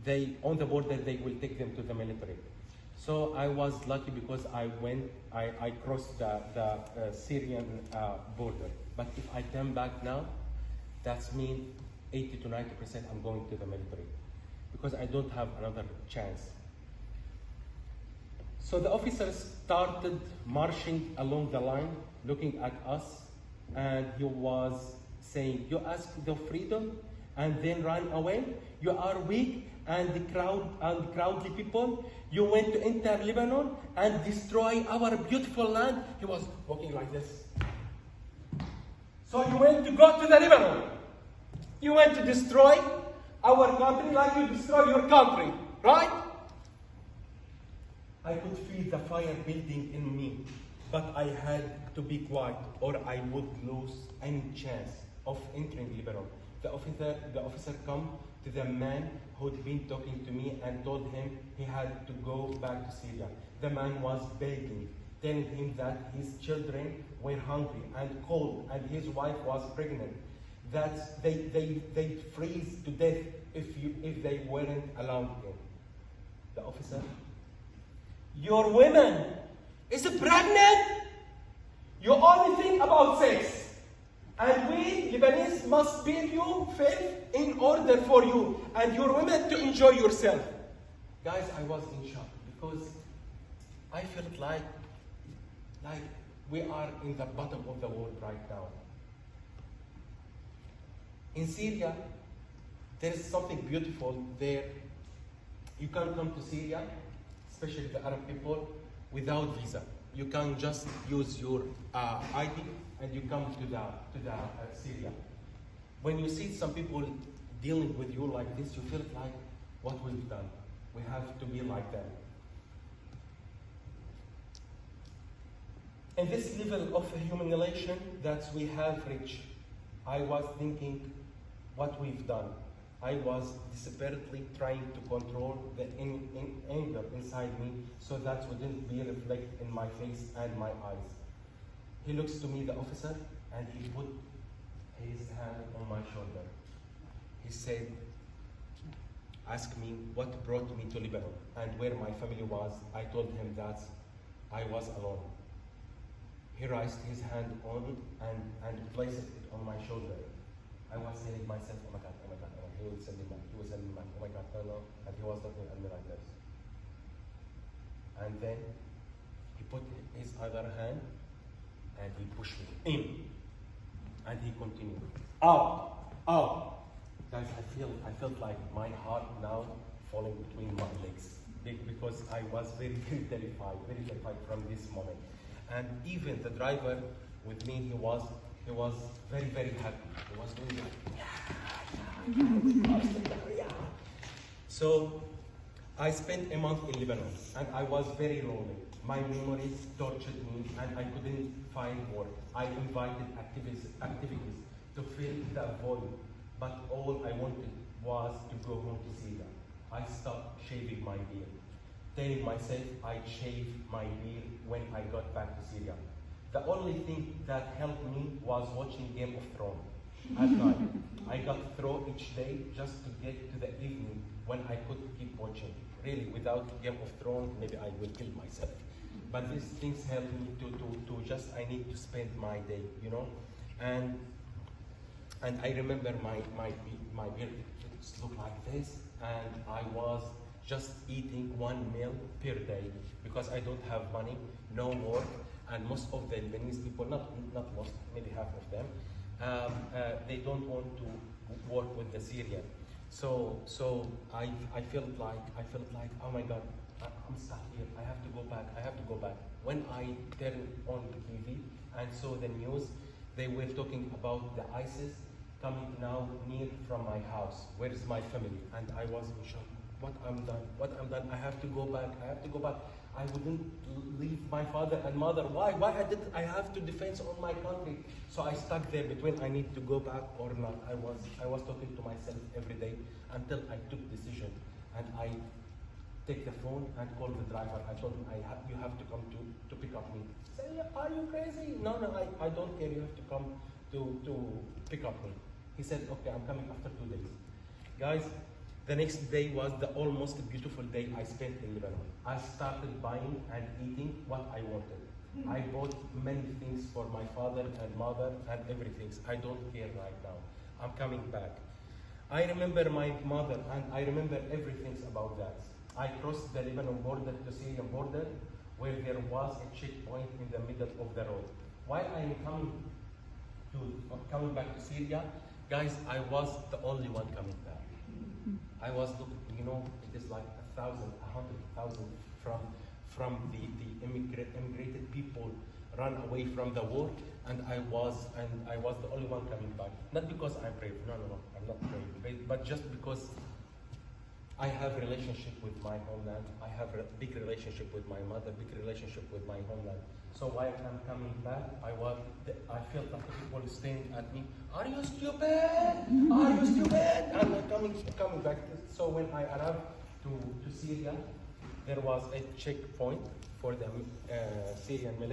they on the border they will take them to the military. So I was lucky because I crossed the Syrian border. But if I come back now, that's mean 80 to 90% I'm going to the military because I don't have another chance. So the officers started marching along the line, looking at us, and he was saying, "You ask the freedom and then run away? You are weak and crowdly people. You went to enter Lebanon and destroy our beautiful land." He was walking like this. So you went to go to the Lebanon. You went to destroy our country like you destroy your country, right? I could feel the fire building in me, but I had to be quiet or I would lose any chance of entering Lebanon. The officer come to the man who'd been talking to me and told him he had to go back to Syria. The man was begging, telling him that his children were hungry and cold and his wife was pregnant, that they'd freeze to death if they weren't allowed in. The officer, "Your woman is pregnant? You only think about sex. And we Lebanese must build you faith in order for you and your women to enjoy yourself." Guys, I was in shock because I felt like we are in the bottom of the world right now. In Syria, there is something beautiful there. You can come to Syria, especially the Arab people, without visa. You can just use your ID and you come to the Syria. When you see some people dealing with you like this, you feel like, what we've done? We have to be like them. And this level of humiliation that we have reached, I was thinking what we've done. I was desperately trying to control the anger inside me so that wouldn't be reflected in my face and my eyes. He looks to me, the officer, and he put his hand on my shoulder. He said, "Ask me what brought me to Lebanon and where my family was." I told him that I was alone. He raised his hand on and placed it on my shoulder. I was saying myself, "Oh my God, oh my God, oh my God." He would send me back, oh my God, no. And he was looking at me like this. And then he put his other hand and he pushed me in. And he continued, out. Guys, I felt like my heart now falling between my legs because I was very, very terrified from this moment. And even the driver with me, he was very, very happy. He was doing like, yeah. So I spent a month in Lebanon and I was very lonely. My memories tortured me and I couldn't find work. I invited activities to fill the void, but all I wanted was to go home to Syria. I stopped shaving my beard, telling myself I'd shave my beard when I got back to Syria. The only thing that helped me was watching Game of Thrones at night. I got through each day just to get to the evening when I could keep watching. Really, without Game of Thrones, maybe I will kill myself. But these things help me to just, I need to spend my day, you know? And I remember my beard, it looked like this, and I was just eating one meal per day because I don't have money, no work, and most of the Lebanese people, not most, maybe half of them, they don't want to work with the Syrian. So I felt like, oh my God, I'm stuck here. I have to go back. When I turned on the TV and saw the news, they were talking about the ISIS coming now near from my house. Where is my family? And I was in shock. What I'm done. I have to go back. I wouldn't leave my father and mother. Why I have to defend on my country? So I stuck there between I need to go back or not. I was talking to myself every day until I took decision, and I take the phone and call the driver. I told him, you have to come to pick up me. Say, are you crazy? No, I don't care. You have to come to pick up me. He said, okay, I'm coming after 2 days. Guys, The next day was the almost beautiful day I spent in Lebanon. I started buying and eating what I wanted. I bought many things for my father and mother and everything. I don't care right now. I'm coming back. I remember my mother and I remember everything about that. I crossed the Lebanon border to Syrian border where there was a checkpoint in the middle of the road. While I'm coming back to Syria, guys, I was the only one coming back. I was looking, it is like 100,000 from the immigrated people run away from the war, and I was the only one coming back. Not because I'm brave, no, I'm not brave, but just because I have relationship with my homeland. I have a big relationship with my mother, big relationship with my homeland. So while I'm coming back, I felt like people staring at me. Are you stupid? Are you stupid? And I'm coming back. So when I arrived to Syria, there was a checkpoint for the Syrian military.